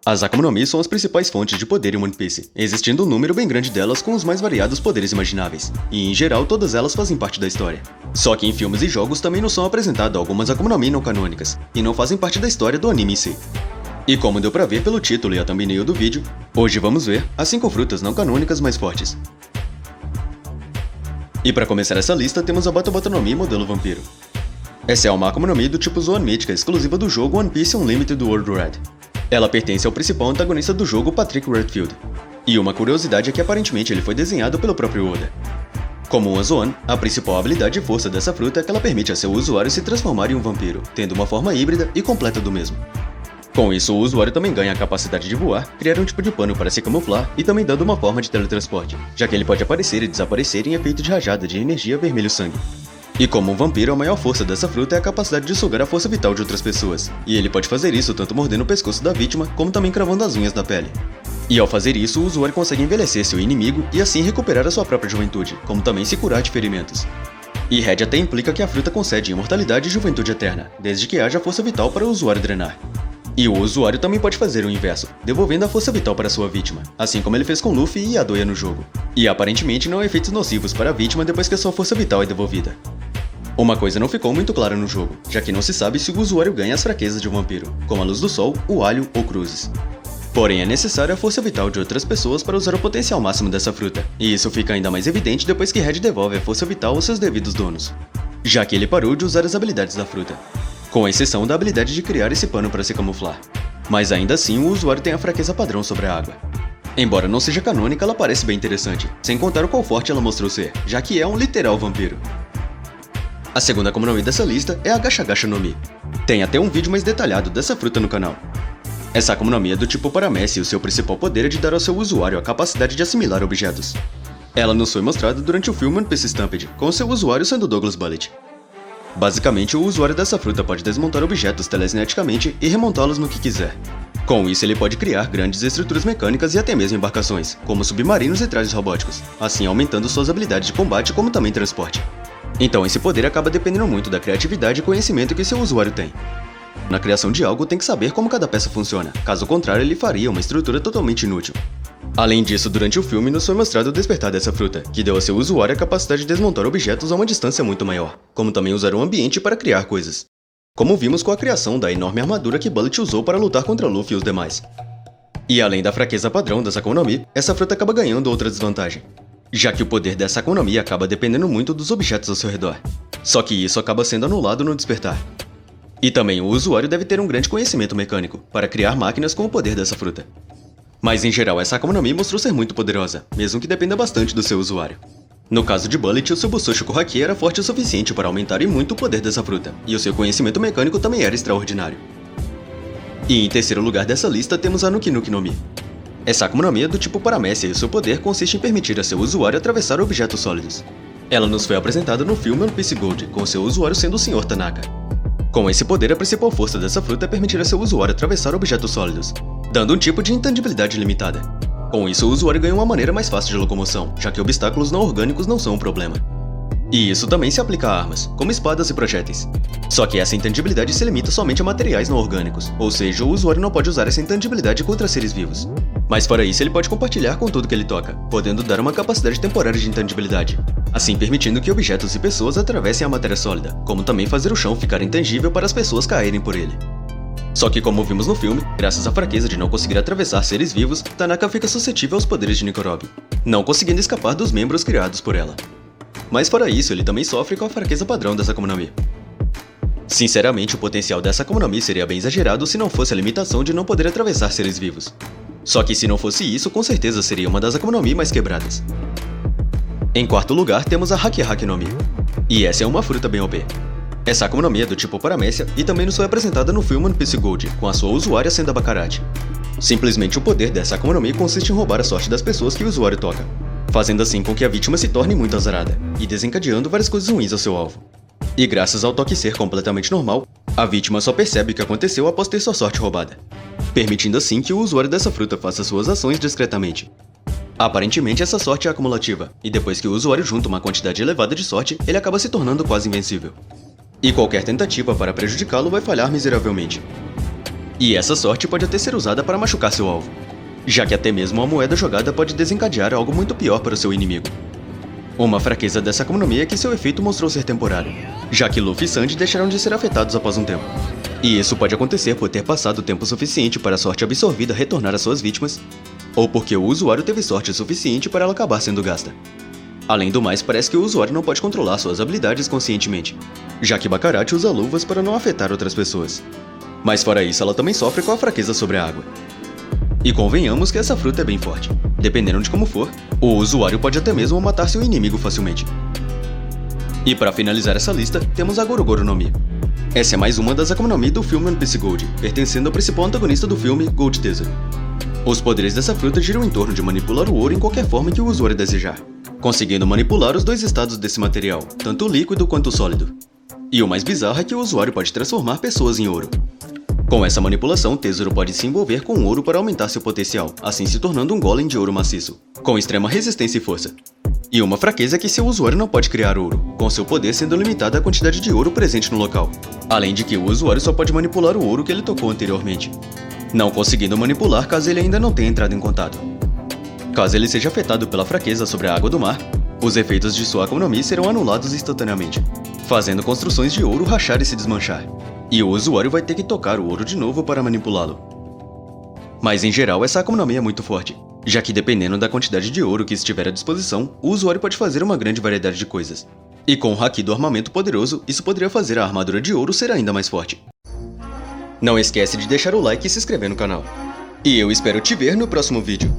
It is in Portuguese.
As Akuma no Mi são as principais fontes de poder em One Piece, existindo um número bem grande delas com os mais variados poderes imagináveis, e em geral todas elas fazem parte da história. Só que em filmes e jogos também nos são apresentadas algumas Akuma no Mi não canônicas, e não fazem parte da história do anime em si. E como deu pra ver pelo título e a thumbnail do vídeo, hoje vamos ver as 5 frutas não canônicas mais fortes. E pra começar essa lista temos a Bata Bata no Mi modelo vampiro. Essa é uma Akuma no Mi do tipo Zoan Mítica exclusiva do jogo One Piece Unlimited World Red. Ela pertence ao principal antagonista do jogo, Patrick Redfield. E uma curiosidade é que aparentemente ele foi desenhado pelo próprio Oda. Como uma Zoan, a principal habilidade e força dessa fruta é que ela permite a seu usuário se transformar em um vampiro, tendo uma forma híbrida e completa do mesmo. Com isso, o usuário também ganha a capacidade de voar, criar um tipo de pano para se camuflar e também dando uma forma de teletransporte, já que ele pode aparecer e desaparecer em efeito de rajada de energia vermelho-sangue. E como um vampiro, a maior força dessa fruta é a capacidade de sugar a força vital de outras pessoas, e ele pode fazer isso tanto mordendo o pescoço da vítima, como também cravando as unhas da pele. E ao fazer isso, o usuário consegue envelhecer seu inimigo e assim recuperar a sua própria juventude, como também se curar de ferimentos. E Red até implica que a fruta concede imortalidade e juventude eterna, desde que haja força vital para o usuário drenar. E o usuário também pode fazer o inverso, devolvendo a força vital para sua vítima, assim como ele fez com Luffy e Yadoya no jogo. E aparentemente não há efeitos nocivos para a vítima depois que a sua força vital é devolvida. Uma coisa não ficou muito clara no jogo, já que não se sabe se o usuário ganha as fraquezas de um vampiro, como a luz do sol, o alho ou cruzes. Porém é necessária a força vital de outras pessoas para usar o potencial máximo dessa fruta, e isso fica ainda mais evidente depois que Red devolve a força vital aos seus devidos donos, já que ele parou de usar as habilidades da fruta, com exceção da habilidade de criar esse pano para se camuflar. Mas ainda assim o usuário tem a fraqueza padrão sobre a água. Embora não seja canônica, ela parece bem interessante, sem contar o quão forte ela mostrou ser, já que é um literal vampiro. A segunda Akuma no Mi dessa lista é a Gacha Gacha no Mi. Tem até um vídeo mais detalhado dessa fruta no canal. Essa Akuma no Mi é do tipo Paramecia e o seu principal poder é de dar ao seu usuário a capacidade de assimilar objetos. Ela nos foi mostrada durante o filme One Piece Stampede, com seu usuário sendo Douglas Bullet. Basicamente, o usuário dessa fruta pode desmontar objetos telecineticamente e remontá-los no que quiser. Com isso, ele pode criar grandes estruturas mecânicas e até mesmo embarcações, como submarinos e trajes robóticos, assim aumentando suas habilidades de combate como também transporte. Então esse poder acaba dependendo muito da criatividade e conhecimento que seu usuário tem. Na criação de algo tem que saber como cada peça funciona, caso contrário ele faria uma estrutura totalmente inútil. Além disso, durante o filme nos foi mostrado o despertar dessa fruta, que deu a seu usuário a capacidade de desmontar objetos a uma distância muito maior, como também usar o ambiente para criar coisas. Como vimos com a criação da enorme armadura que Bullet usou para lutar contra Luffy e os demais. E além da fraqueza padrão dessa Akuma no Mi, essa fruta acaba ganhando outra desvantagem, já que o poder dessa Akuma no Mi acaba dependendo muito dos objetos ao seu redor. Só que isso acaba sendo anulado no despertar. E também o usuário deve ter um grande conhecimento mecânico, para criar máquinas com o poder dessa fruta. Mas em geral essa Akuma no Mi mostrou ser muito poderosa, mesmo que dependa bastante do seu usuário. No caso de Bullet, o seu Busoshiku Haki era forte o suficiente para aumentar e muito o poder dessa fruta, e o seu conhecimento mecânico também era extraordinário. E em terceiro lugar dessa lista temos a Nuki Nuki no Mi. Essa Akuma no Mi é do tipo Paramecia e seu poder consiste em permitir a seu usuário atravessar objetos sólidos. Ela nos foi apresentada no filme One Piece Gold, com seu usuário sendo o Sr. Tanaka. Com esse poder, a principal força dessa fruta é permitir a seu usuário atravessar objetos sólidos, dando um tipo de intangibilidade limitada. Com isso, o usuário ganha uma maneira mais fácil de locomoção, já que obstáculos não orgânicos não são um problema. E isso também se aplica a armas, como espadas e projéteis. Só que essa intangibilidade se limita somente a materiais não orgânicos, ou seja, o usuário não pode usar essa intangibilidade contra seres vivos. Mas fora isso, ele pode compartilhar com tudo que ele toca, podendo dar uma capacidade temporária de intangibilidade, assim permitindo que objetos e pessoas atravessem a matéria sólida, como também fazer o chão ficar intangível para as pessoas caírem por ele. Só que como vimos no filme, graças à fraqueza de não conseguir atravessar seres vivos, Tanaka fica suscetível aos poderes de Nikorobi, não conseguindo escapar dos membros criados por ela. Mas fora isso, ele também sofre com a fraqueza padrão dessa Akuma no Mi. Sinceramente, o potencial dessa Akuma no Mi seria bem exagerado se não fosse a limitação de não poder atravessar seres vivos. Só que se não fosse isso, com certeza seria uma das Akuma no Mi mais quebradas. Em quarto lugar, temos a Haki Haki no Mi. E essa é uma fruta bem OP. Essa Akuma no Mi é do tipo Paramecia e também nos foi apresentada no filme One Piece Gold, com a sua usuária sendo a Baccarat. Simplesmente o poder dessa Akuma no Mi consiste em roubar a sorte das pessoas que o usuário toca, fazendo assim com que a vítima se torne muito azarada, e desencadeando várias coisas ruins ao seu alvo. E graças ao toque ser completamente normal, a vítima só percebe o que aconteceu após ter sua sorte roubada, permitindo assim que o usuário dessa fruta faça suas ações discretamente. Aparentemente essa sorte é acumulativa, e depois que o usuário junta uma quantidade elevada de sorte, ele acaba se tornando quase invencível. E qualquer tentativa para prejudicá-lo vai falhar miseravelmente. E essa sorte pode até ser usada para machucar seu alvo, já que até mesmo uma moeda jogada pode desencadear algo muito pior para o seu inimigo. Uma fraqueza dessa Akuma no Mi é que seu efeito mostrou ser temporário, já que Luffy e Sandy deixarão de ser afetados após um tempo. E isso pode acontecer por ter passado tempo suficiente para a sorte absorvida retornar às suas vítimas, ou porque o usuário teve sorte suficiente para ela acabar sendo gasta. Além do mais, parece que o usuário não pode controlar suas habilidades conscientemente, já que Baccarat usa luvas para não afetar outras pessoas. Mas fora isso, ela também sofre com a fraqueza sobre a água. E convenhamos que essa fruta é bem forte. Dependendo de como for, o usuário pode até mesmo matar seu inimigo facilmente. E para finalizar essa lista, temos a Gorogoro no Mi. Essa é mais uma das Akuma no Mi do filme One Piece Gold, pertencendo ao principal antagonista do filme, Gold Teaser. Os poderes dessa fruta giram em torno de manipular o ouro em qualquer forma que o usuário desejar, conseguindo manipular os dois estados desse material, tanto o líquido quanto o sólido. E o mais bizarro é que o usuário pode transformar pessoas em ouro. Com essa manipulação, Tesouro pode se envolver com o ouro para aumentar seu potencial, assim se tornando um golem de ouro maciço, com extrema resistência e força. E uma fraqueza é que seu usuário não pode criar ouro, com seu poder sendo limitado à quantidade de ouro presente no local. Além de que o usuário só pode manipular o ouro que ele tocou anteriormente, não conseguindo manipular caso ele ainda não tenha entrado em contato. Caso ele seja afetado pela fraqueza sobre a água do mar, os efeitos de sua Akuma no Mi serão anulados instantaneamente, fazendo construções de ouro rachar e se desmanchar. E o usuário vai ter que tocar o ouro de novo para manipulá-lo. Mas em geral, essa Akuma no Mi é muito forte, já que dependendo da quantidade de ouro que estiver à disposição, o usuário pode fazer uma grande variedade de coisas. E com o haki do armamento poderoso, isso poderia fazer a armadura de ouro ser ainda mais forte. Não esquece de deixar o like e se inscrever no canal. E eu espero te ver no próximo vídeo.